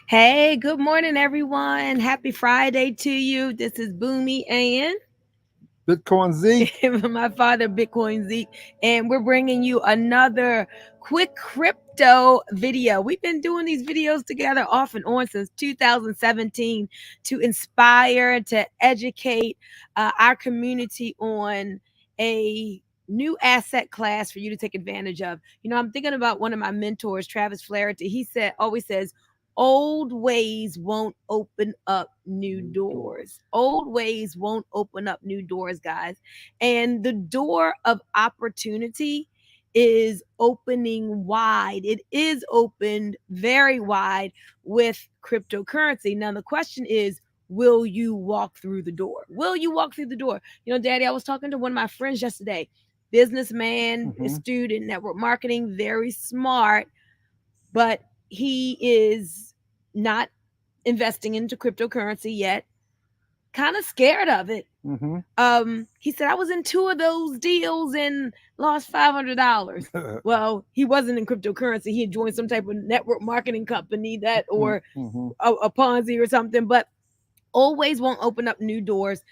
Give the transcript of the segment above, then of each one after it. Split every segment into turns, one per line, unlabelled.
Hey, good morning, everyone. Happy Friday to you. This is Boomy and
Bitcoin Zeke.
my father, Bitcoin Zeke, and we're bringing you another quick crypto video. We've been doing these videos together off and on since 2017 to inspire, to educate our community on a new asset class for you to take advantage of. I'm thinking about one of my mentors, Travis Flaherty. He always says, old ways won't open up new doors. Old ways won't open up new doors, guys. And the door of opportunity is opening wide. It is opened very wide with cryptocurrency. Now, the question is, will you walk through the door? Will you walk through the door? Daddy, I was talking to one of my friends yesterday, businessman,
Mm-hmm.
student, network marketing, very smart, but he is not investing into cryptocurrency yet, kind of scared of it.
Mm-hmm.
He said, I was in two of those deals and lost $500. Well, he wasn't in cryptocurrency. He had joined some type of network marketing company that, or
Mm-hmm.
a Ponzi or something, but always won't open up new doors.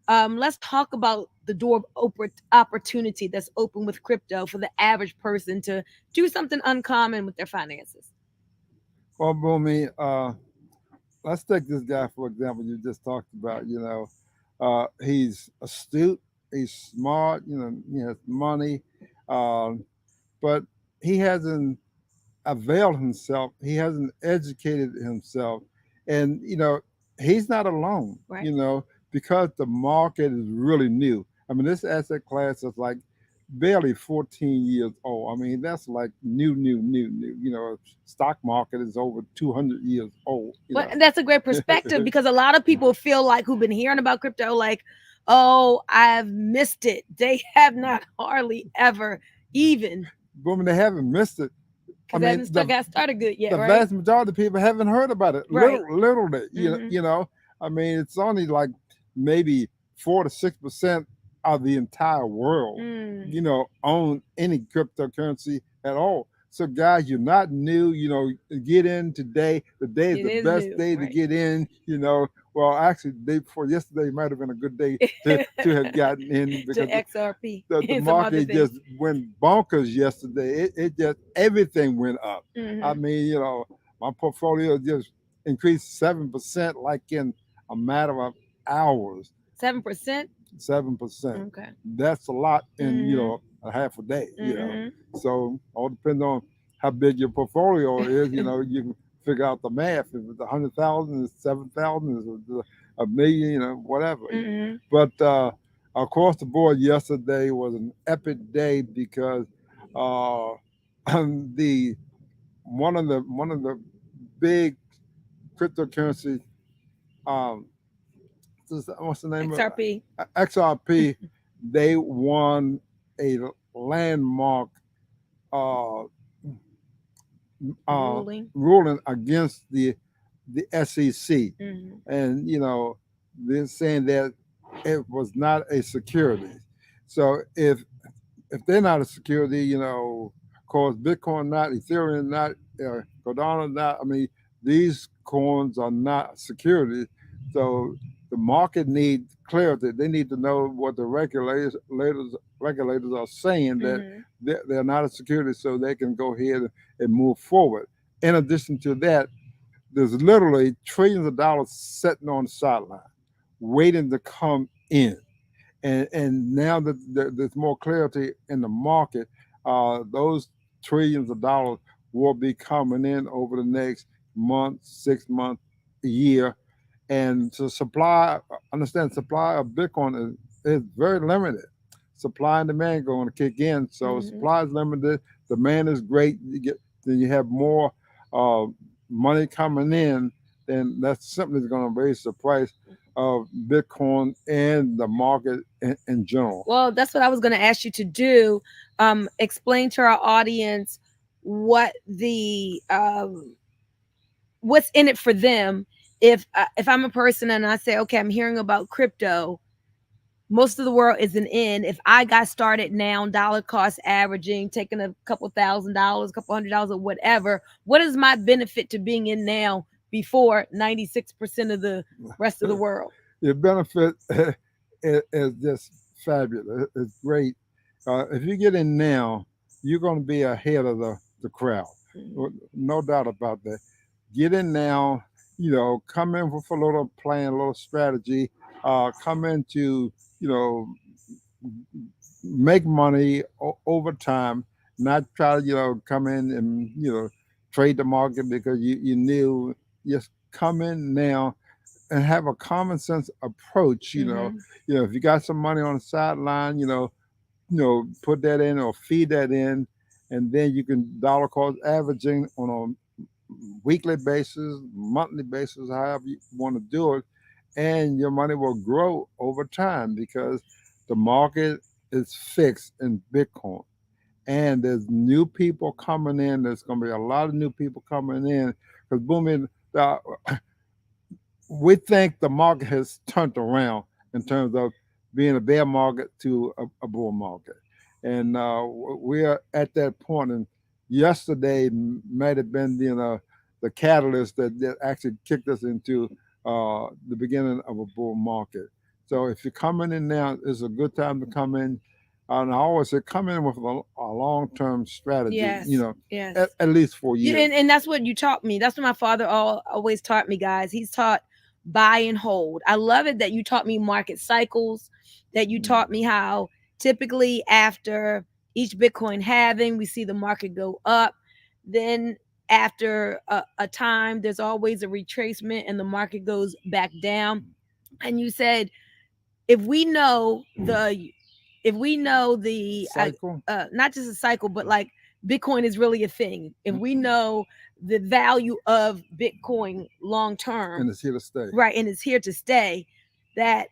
Let's talk about the door of opportunity that's open with crypto for the average person to do something uncommon with their finances.
Well, Boomy, let's take this guy for example. You just talked about. He's astute. He's smart. He has money, um, but he hasn't availed himself. He hasn't educated himself, and he's not alone.
Right.
Because the market is really new. I mean, this asset class is like barely 14 years old. I mean, that's like new, new, new, new. Stock market is over 200 years old.
Well, that's a great perspective because a lot of people feel like who've been hearing about crypto, like, oh, I've missed it. They have not hardly ever even
Boom, they haven't missed it. I
because they
mean,
haven't got started good yet,
the
right?
vast majority of people haven't heard about it.
Right.
Literally,
Hmm.
I mean, it's only like maybe 4 to 6% of the entire world,
Mm.
own any cryptocurrency at all. So, guys, you're not new. Get in today. The day is
It
the
is
best
new,
day to
right?
get in. Well, actually, the day before yesterday might have been a good day to have gotten in
To
because
XRP
the
and some other
market
things.
just went bonkers yesterday. It just everything went up. I
Hmm.
mean, my portfolio just increased 7%, like in a matter of hours.
7%.
7%.
Okay.
That's a lot in
Hmm.
a half a day.
Hmm.
So all depends on how big your portfolio is. You can figure out the math. If it's 100,000, it's 7,000, it's a million, whatever.
Hmm.
But across the board, yesterday was an epic day because uh, the one of the big cryptocurrencies, um, what's the name of
XRP.
it? XRP, they won a landmark uh, uh,
Ruling.
ruling against the SEC,
Hmm.
and they're saying that it was not a security. So if they're not a security, of course, Bitcoin not, Ethereum not, Cardano not. I mean, these coins are not securities. So the market needs clarity. They need to know what the regulators are saying, that
Hmm.
they're not a security, so they can go ahead and move forward. In addition to that, there's literally trillions of dollars sitting on the sideline, waiting to come in, and now that there's more clarity in the market, those trillions of dollars will be coming in over the next month, 6 months, a year, and so supply. Understand, supply of Bitcoin is very limited. Supply and demand going to kick in, so
Hmm.
supply is limited, demand is great. Then you have more uh, money coming in, then that's simply going to raise the price of Bitcoin and the market in general.
Well, that's what I was going to ask you to do. Explain to our audience what the what's in it for them. If I'm a person and I say, okay, I'm hearing about crypto, most of the world isn't in. If I got started now, dollar cost averaging, taking a couple $1,000, a couple $100 or whatever, what is my benefit to being in now before 96% of the rest of the world.
Your benefit is just fabulous. It's great. If you get in now, you're going to be ahead of the crowd. No doubt about that. Get in now, come in with a little plan, a little strategy, come into, you know, make money over time, not try to, come in and, trade the market because you knew, just come in now and have a common sense approach. If you got some money on the sideline, put that in or feed that in, and then you can dollar cost averaging on a weekly basis, monthly basis, however you want to do it, and your money will grow over time because the market is fixed in Bitcoin. And there's new people coming in. There's going to be a lot of new people coming in because booming. We think the market has turned around in terms of being a bear market to a bull market, and we are at that point. And yesterday might have been the catalyst that actually kicked us into the beginning of a bull market. So if you're coming in now, it's a good time to come in. And I always say, come in with a long-term strategy.
Yes. Yes.
At least 4 years.
And that's what you taught me. That's what my father always taught me, guys. He's taught buy and hold. I love it that you taught me market cycles, that you taught me how typically after each Bitcoin halving, we see the market go up. Then after a time, there's always a retracement and the market goes back down. And you said, if we know the
cycle,
not just a cycle, but like Bitcoin is really a thing. If we know the value of Bitcoin long term,
and it's here to stay,
right, and it's here to stay, that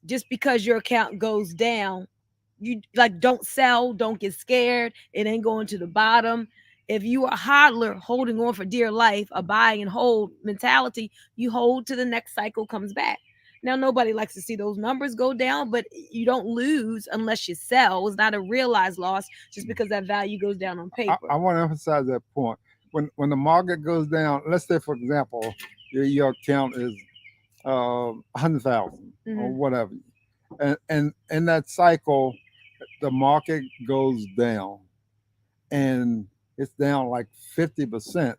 just because your account goes down, you don't sell, don't get scared. It ain't going to the bottom. If you are a hodler holding on for dear life, a buy and hold mentality, you hold till the next cycle comes back. Now, nobody likes to see those numbers go down, but you don't lose unless you sell. It's not a realized loss just because that value goes down on paper.
I want to emphasize that point. When the market goes down, let's say, for example, your account is 100,000 or whatever, and in that cycle, the market goes down, and it's down like 50%.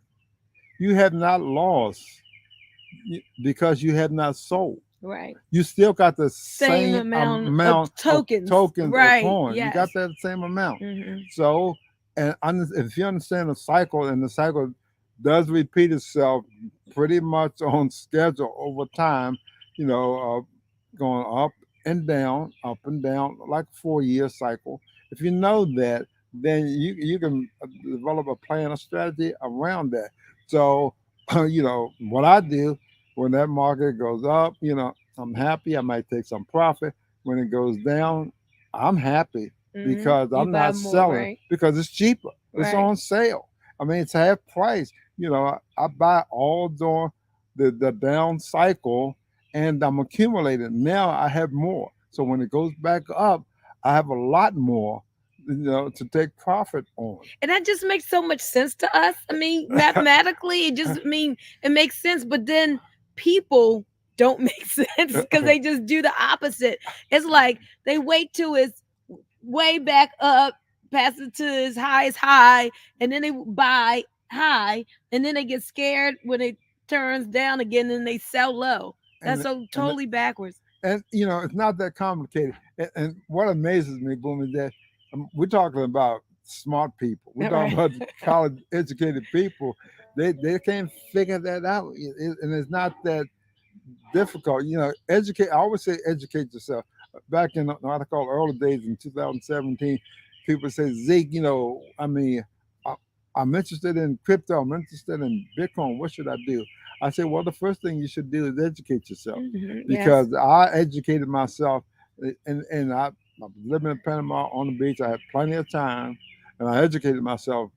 You have not lost because you have not sold.
Right.
You still got the same
amount
of
tokens,
or
right?
coins.
Yes.
You got that same amount. So, and if you understand the cycle, and the cycle does repeat itself pretty much on schedule over time, going up and down, like a 4-year cycle. If you know that, then you can develop a plan, a strategy around that. So, what I do when that market goes up, I'm happy. I might take some profit. When it goes down, I'm happy because I'm not selling,
right?
Because it's cheaper. It's
Right.
on sale. I mean, it's half price. I buy all during the down cycle, and I'm accumulating. Now I have more. So when it goes back up, I have a lot more, to take profit on.
And that just makes so much sense to us. I mean, mathematically, it makes sense. But then people don't make sense because they just do the opposite. It's like they wait till it's way back up, pass it to as high, and then they buy high, and then they get scared when it turns down again and they sell low. That's so totally backwards.
And it's not that complicated. And what amazes me, Boom, is that we're talking about smart people. We're talking about college educated people. They can't figure that out, and it's not that difficult. Educate. I always say educate yourself. Back in what I call early days in 2017, people say, Zeke, I'm interested in crypto. I'm interested in Bitcoin. What should I do? I said, well, the first thing you should do is educate yourself, because I educated myself, and I was living in Panama on the beach. I had plenty of time, and I educated myself,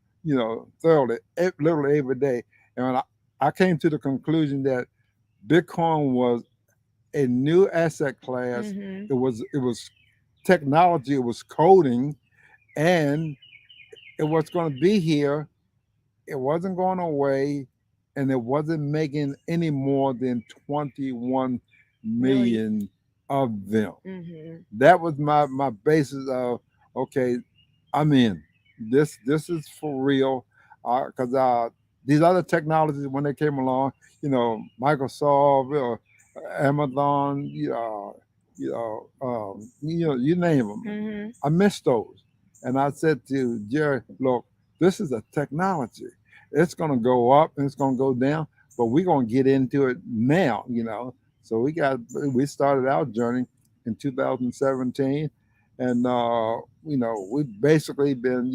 thoroughly, literally every day. And when I came to the conclusion that Bitcoin was a new asset class. It was technology. It was coding, and it was going to be here. It wasn't going away, and it wasn't making any more than 21 million of them.
Mm-hmm.
That was my basis of, okay, I'm in. This is for real, because these other technologies when they came along, Microsoft, Amazon, you name them.
Mm-hmm.
I missed those, and I said to Jerry, look, this is a technology. It's going to go up and it's going to go down, but we're going to get into it now. So we started our journey in 2017, and we've basically been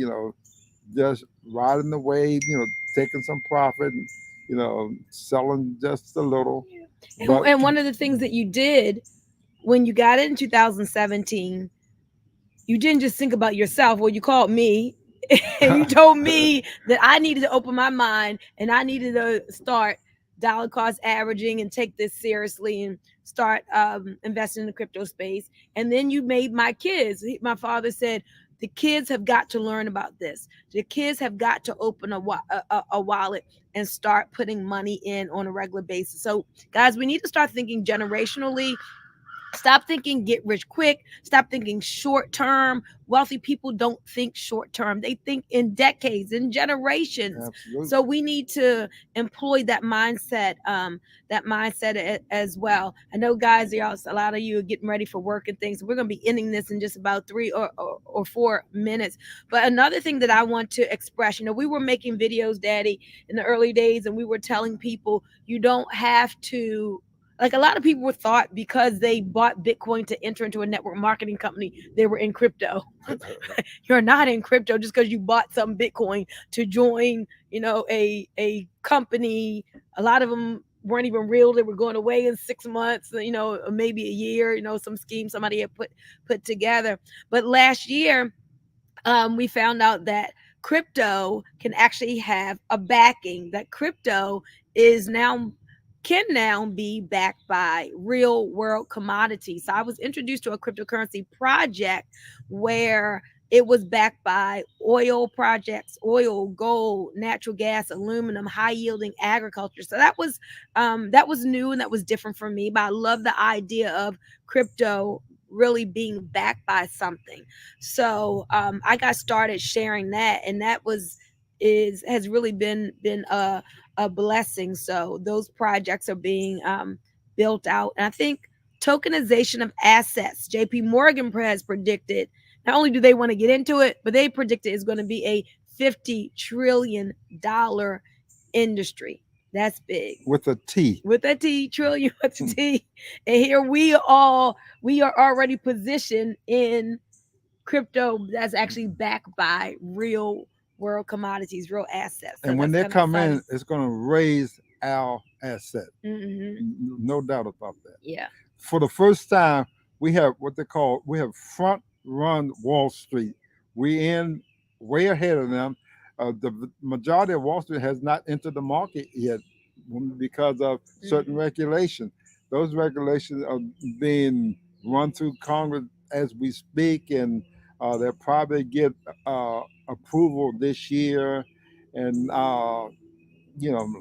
just riding the wave, taking some profit, selling just a little, but
And one of the things that you did when you got in 2017, you didn't just think about yourself. Well, you called me and you told me that I needed to open my mind and I needed to start dollar cost averaging and take this seriously and start investing in the crypto space. And then you made my kids. My father said, the kids have got to learn about this. The kids have got to open a wallet and start putting money in on a regular basis. So, guys, we need to start thinking generationally. Stop thinking get rich quick. Stop thinking short term. Wealthy people don't think short term. They think in decades, in generations.
absolutely.
So we need to employ that mindset, as well. I know, guys, y'all, a lot of you are getting ready for work and things. We're going to be ending this in just about 3 or 4 minutes. But another thing that I want to express, we were making videos, Daddy, in the early days, and we were telling people you don't have to. Like, a lot of people were thought because they bought Bitcoin to enter into a network marketing company, they were in crypto. You're not in crypto just because you bought some Bitcoin to join, a company. A lot of them weren't even real. They were going away in 6 months, maybe a year, some scheme somebody had put together. But last year, we found out that crypto can actually have a backing, that crypto can now be backed by real world commodities. So I was introduced to a cryptocurrency project where it was backed by oil projects, oil, gold, natural gas, aluminum, high yielding agriculture. So that was new and that was different for me. But I love the idea of crypto really being backed by something. So I got started sharing that, and that has really been a blessing. So those projects are being built out, and I think tokenization of assets. JP Morgan has predicted, not only do they want to get into it, but they predicted it's going to be a $50 trillion industry. That's big.
with a T.
With a T, trillion with a T. And here we are already positioned in crypto that's actually backed by real world commodities, real assets. So
And when they
that's
come
kinda
in,
exciting.
it's going to raise our asset.
Mhm.
No doubt about that.
Yeah.
For the first time, we have front run Wall Street. We in way ahead of them. The majority of Wall Street has not entered the market yet because of certain regulations. Those regulations are being run through Congress as we speak, and they'll probably get approval this year, and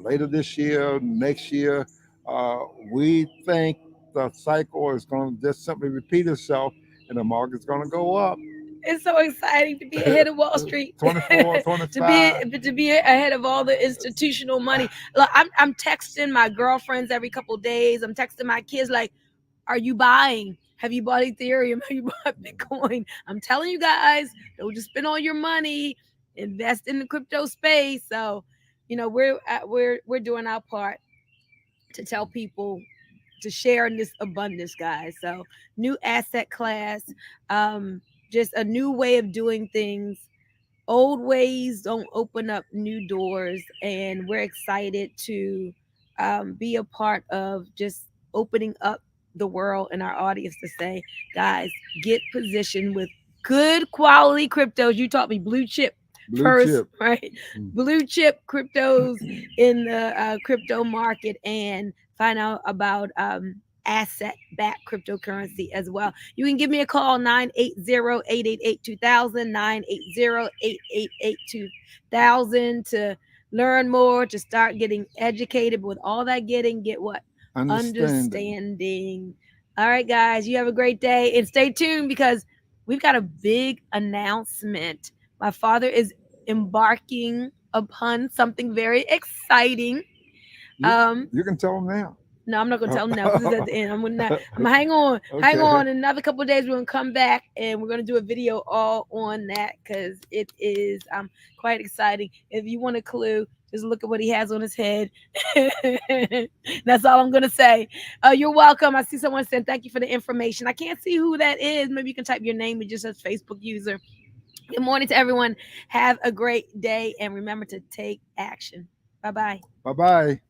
later this year, next year. Uh, we think the cycle is going to just simply repeat itself, and the market's going to go up.
It's so exciting to be ahead of Wall Street.
24, 25.
to be ahead of all the institutional money. Look, I'm texting my girlfriends every couple days. I'm texting my kids like, "Are you buying? Have you bought Ethereum? Have you bought Bitcoin?" I'm telling you guys, don't just spend all your money. Invest in the crypto space. So, we're doing our part to tell people to share in this abundance, guys. So, new asset class, just a new way of doing things. Old ways don't open up new doors, and we're excited to be a part of just opening up the world and our audience to say, guys, get positioned with good quality cryptos. You taught me blue chip
Blue
first,
chip.
right? Blue chip cryptos in the crypto market, and find out about asset backed cryptocurrency as well. You can give me a call 980-888-2000, 980-888-2000 to learn more, to start getting educated. But with all that getting, get what?
Understanding.
Understanding. All right, guys, you have a great day and stay tuned because we've got a big announcement. My father is embarking upon something very exciting. Um,
You can tell them now.
no, I'm not gonna tell them now because it's at the end. I'm gonna hang
Okay.
on. In another couple of days, we're gonna come back and we're gonna do a video all on that because it is quite exciting. If you want a clue, just look at what he has on his head. That's all I'm gonna say. You're welcome. I see someone saying thank you for the information. I can't see who that is. Maybe you can type your name. It just says Facebook user. Good morning to everyone. Have a great day and remember to take action. Bye bye.
Bye bye.